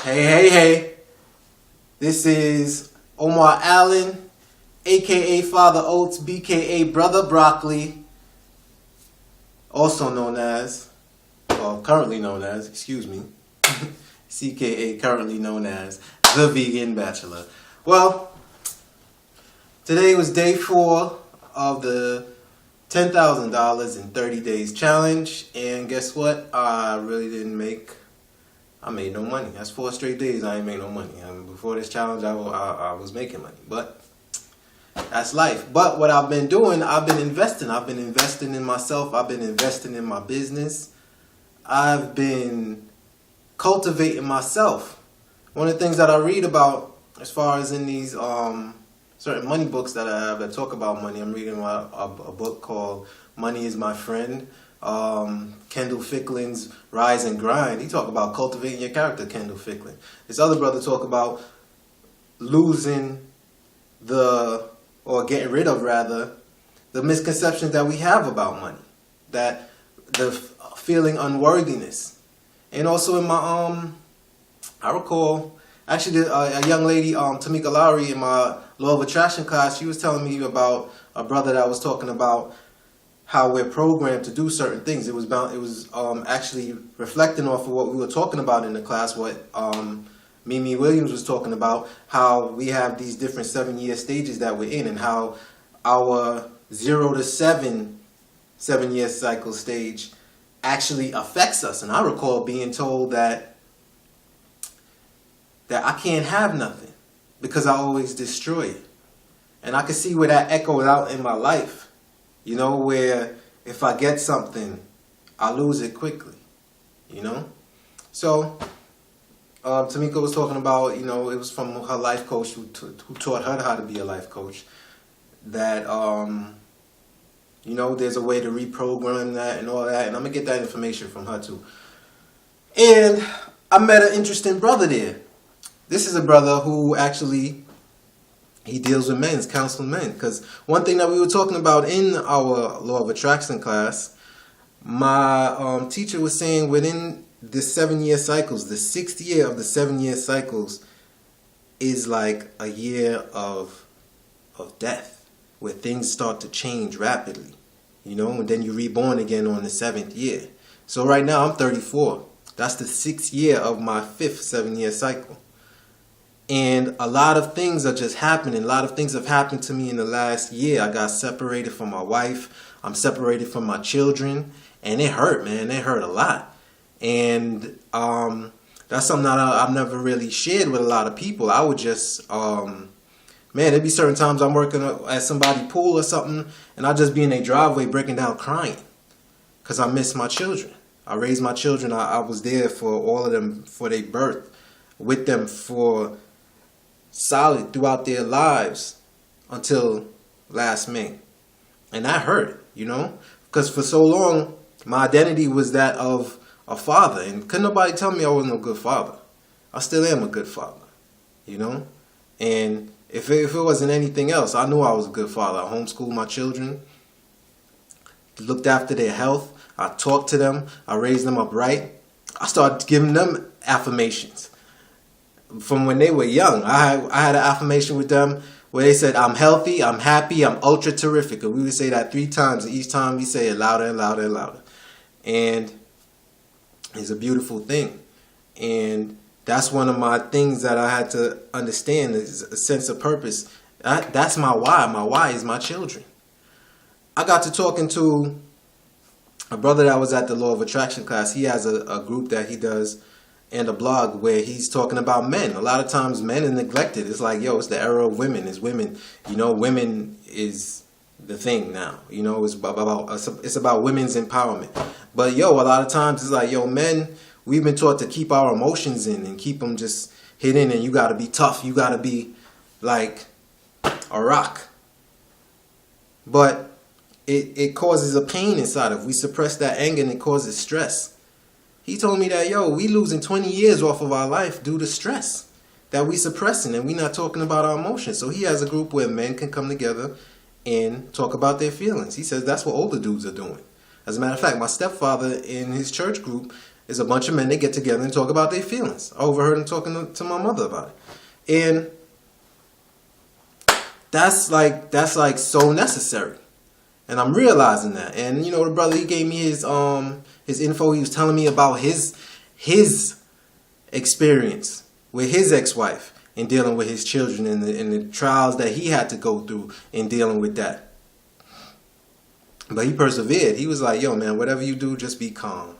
Hey. This is Omar Allen, aka Father Oates, BKA Brother Broccoli, also known as, currently known as, CKA, currently known as The Vegan Bachelor. Well, today was day 4 of the $10,000 in 30 days challenge, and guess what? I made no money. That's 4 straight days I ain't made no money. Before this challenge, I was making money, but that's life. But what I've been doing, I've been investing. I've been investing in myself. I've been investing in my business. I've been cultivating myself. One of the things that I read about, as far as in these certain money books that I have that talk about money, I'm reading a book called Money is My Friend. Kendall Ficklin's Rise and Grind. He talk about cultivating your character, Kendall Ficklin. This other brother talk about getting rid of the misconceptions that we have about money, that the feeling unworthiness. And also in my I recall actually a young lady, Tamika Lowry, in my Law of Attraction class, she was telling me about a brother that was talking about how we're programmed to do certain things. It was actually reflecting off of what we were talking about in the class, what Mimi Williams was talking about, how we have these different 7-year stages that we're in, and how our 0 to 7-year cycle stage actually affects us. And I recall being told that I can't have nothing because I always destroy it. And I could see where that echoes out in my life. You know, where if I get something, I lose it quickly, you know? So, Tamika was talking about, it was from her life coach who taught her how to be a life coach, that, there's a way to reprogram that and all that, and I'm going to get that information from her too. And I met an interesting brother there. This is a brother who actually, he deals with men, counseling men. Because one thing that we were talking about in our Law of Attraction class, my teacher was saying within the 7-year cycles, the 6th year of the 7-year cycles is like a year of death, where things start to change rapidly, and then you're reborn again on the 7th year. So right now I'm 34. That's the 6th year of my 5th 7-year cycle. And a lot of things are just happening. A lot of things have happened to me in the last year. I got separated from my wife. I'm separated from my children. And it hurt, man. It hurt a lot. And that's something that I've never really shared with a lot of people. I would just, there'd be certain times I'm working at somebody's pool or something, and I'd just be in their driveway breaking down crying because I miss my children. I raised my children. I was there for all of them for their birth, with them for solid throughout their lives until last May. And that hurt, because for so long my identity was that of a father, and couldn't nobody tell me I wasn't a good father. I still am a good father, and if it wasn't anything else, I knew I was a good father. I homeschooled my children, looked after their health, I talked to them, I raised them up right. I started giving them affirmations from when they were young. I had an affirmation with them where they said, I'm healthy, I'm happy, I'm ultra terrific. And we would say that 3 times, and each time we say it louder and louder and louder. And it's a beautiful thing. And that's one of my things that I had to understand, is a sense of purpose. That's my why. My why is my children. I got to talking to a brother that was at the Law of Attraction class. He has a group that he does, and a blog where he's talking about men. A lot of times men are neglected. It's like, it's the era of women. It's women. Women is the thing now. It's about women's empowerment. But a lot of times it's like, men, we've been taught to keep our emotions in and keep them just hidden, and you got to be tough. You got to be like a rock. But it causes a pain inside of. We suppress that anger, and it causes stress. He told me that, we losing 20 years off of our life due to stress that we suppressing, and we not talking about our emotions. So he has a group where men can come together and talk about their feelings. He says that's what older dudes are doing. As a matter of fact, my stepfather in his church group, It's a bunch of men that get together and talk about their feelings. I overheard them talking to my mother about it. And that's like so necessary. And I'm realizing that. And you know, the brother, he gave me his info. He was telling me about his experience with his ex-wife and dealing with his children and the trials that he had to go through in dealing with that. But he persevered. He was like, yo, man, whatever you do, just be calm.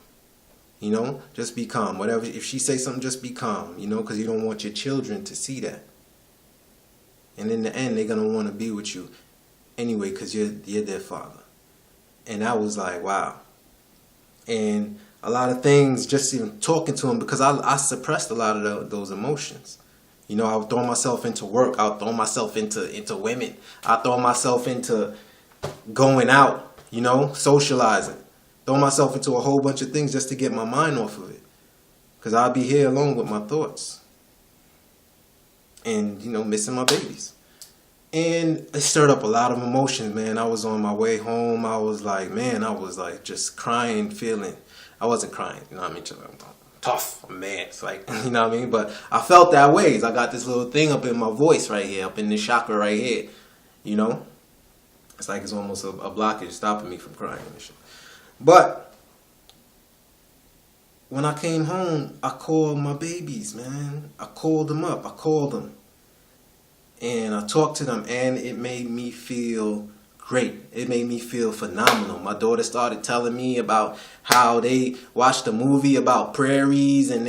You know, just be calm. Whatever, if she say something, just be calm. You know, because you don't want your children to see that. And in the end, they're gonna want to be with you anyway, because you're their father. And I was like, wow. And a lot of things, just even talking to him, because I suppressed a lot of those emotions. You know, I would throw myself into work. I would throw myself into women. I throw myself into going out, you know, socializing. Throw myself into a whole bunch of things just to get my mind off of it. Because I'd be here alone with my thoughts. And, you know, missing my babies. And it stirred up a lot of emotions, man. I was on my way home. I was like, man, I was like just crying, feeling. I wasn't crying, you know what I mean? I'm tough, I'm mad. It's like, you know what I mean? But I felt that way. I got this little thing up in my voice right here, up in this chakra right here. You know? It's like it's almost a blockage stopping me from crying and shit. But when I came home, I called my babies, man. I called them up. I called them. And I talked to them, and it made me feel great. It made me feel phenomenal. My daughter started telling me about how they watched a movie about prairies and